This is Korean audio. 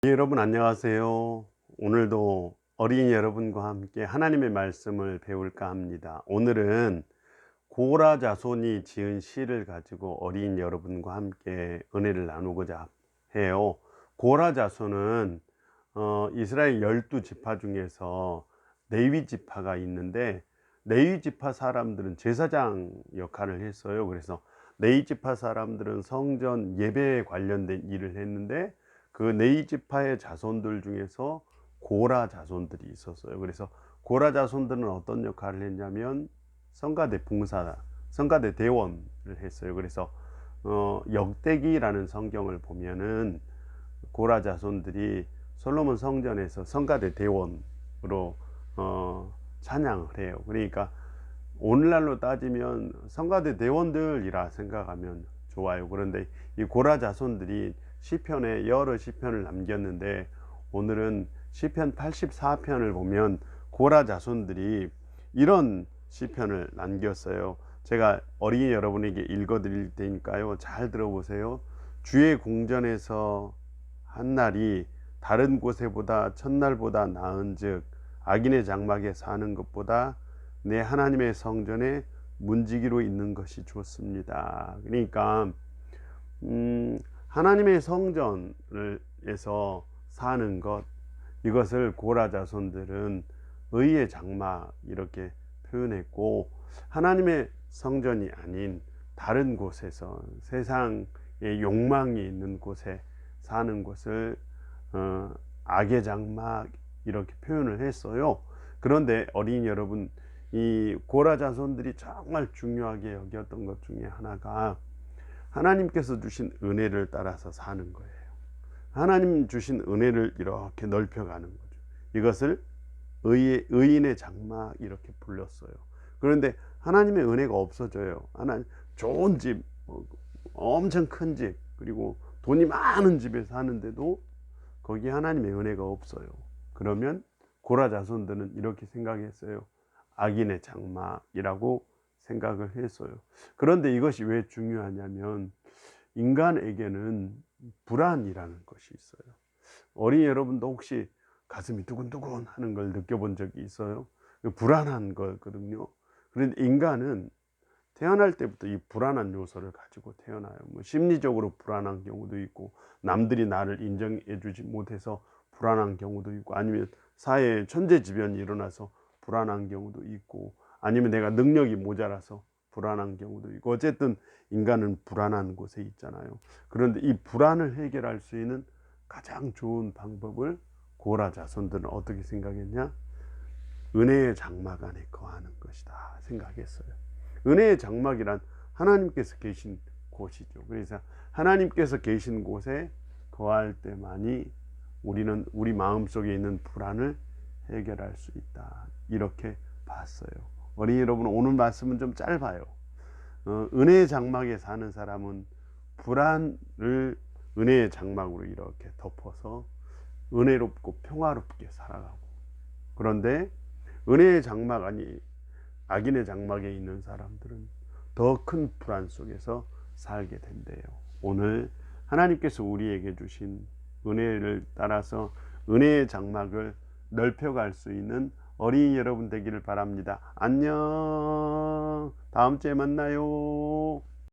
여러분 안녕하세요. 오늘도 어린이 여러분과 함께 하나님의 말씀을 배울까 합니다. 오늘은 고라 자손이 지은 시를 가지고 어린이 여러분과 함께 은혜를 나누고자 해요. 고라 자손은 이스라엘 12지파 중에서 레위 지파가 있는데, 레위 지파 사람들은 제사장 역할을 했어요. 그래서 레위 지파 사람들은 성전 예배에 관련된 일을 했는데, 그 레위 지파의 자손들 중에서 고라 자손들이 있었어요. 그래서 고라 자손들은 어떤 역할을 했냐면 성가대 봉사, 성가대 대원을 했어요. 그래서 역대기라는 성경을 보면은 고라 자손들이 솔로몬 성전에서 성가대 대원으로 찬양을 해요. 그러니까 오늘날로 따지면 성가대 대원들이라 생각하면 좋아요. 그런데 이 고라 자손들이 시편에 여러 시편을 남겼는데, 오늘은 시편 84편을 보면 고라 자손들이 이런 시편을 남겼어요. 제가 어린이 여러분에게 읽어 드릴 테니까요, 잘 들어보세요. 주의 궁전에서 한 날이 다른 곳에보다 첫날보다 나은즉 악인의 장막에 사는 것보다 내 하나님의 성전에 문지기로 있는 것이 좋습니다. 그러니까 하나님의 성전에서 사는 것, 이것을 고라 자손들은 의의 장막 이렇게 표현했고, 하나님의 성전이 아닌 다른 곳에서 세상의 욕망이 있는 곳에 사는 것을 악의 장막 이렇게 표현을 했어요. 그런데 어린이 여러분, 이 고라 자손들이 정말 중요하게 여겼던 것 중에 하나가 하나님께서 주신 은혜를 따라서 사는 거예요. 하나님 주신 은혜를 이렇게 넓혀가는 거죠. 이것을 의인의 장막 이렇게 불렀어요. 그런데 하나님의 은혜가 없어져요. 하나님 좋은 집, 엄청 큰 집, 그리고 돈이 많은 집에 사는데도 거기에 하나님의 은혜가 없어요. 그러면 고라 자손들은 이렇게 생각했어요. 악인의 장막이라고 생각을 했어요. 그런데 이것이 왜 중요하냐면, 인간에게는 불안이라는 것이 있어요. 어린이 여러분도 혹시 가슴이 두근두근 하는 걸 느껴본 적이 있어요? 불안한 거거든요. 그런데 인간은 태어날 때부터 이 불안한 요소를 가지고 태어나요. 뭐 심리적으로 불안한 경우도 있고, 남들이 나를 인정해 주지 못해서 불안한 경우도 있고, 아니면 사회에 천재지변이 일어나서 불안한 경우도 있고, 아니면 내가 능력이 모자라서 불안한 경우도 있고, 어쨌든 인간은 불안한 곳에 있잖아요. 그런데 이 불안을 해결할 수 있는 가장 좋은 방법을 고라 자손들은 어떻게 생각했냐? 은혜의 장막 안에 거하는 것이다 생각했어요. 은혜의 장막이란 하나님께서 계신 곳이죠. 그래서 하나님께서 계신 곳에 거할 때만이 우리는 우리 마음속에 있는 불안을 해결할 수 있다, 이렇게 봤어요. 어린이 여러분, 오늘 말씀은 좀 짧아요. 은혜의 장막에 사는 사람은 불안을 은혜의 장막으로 이렇게 덮어서 은혜롭고 평화롭게 살아가고, 그런데 은혜의 장막 아니 악인의 장막에 있는 사람들은 더 큰 불안 속에서 살게 된대요. 오늘 하나님께서 우리에게 주신 은혜를 따라서 은혜의 장막을 넓혀갈 수 있는 어린이 여러분 되기를 바랍니다. 안녕. 다음 주에 만나요.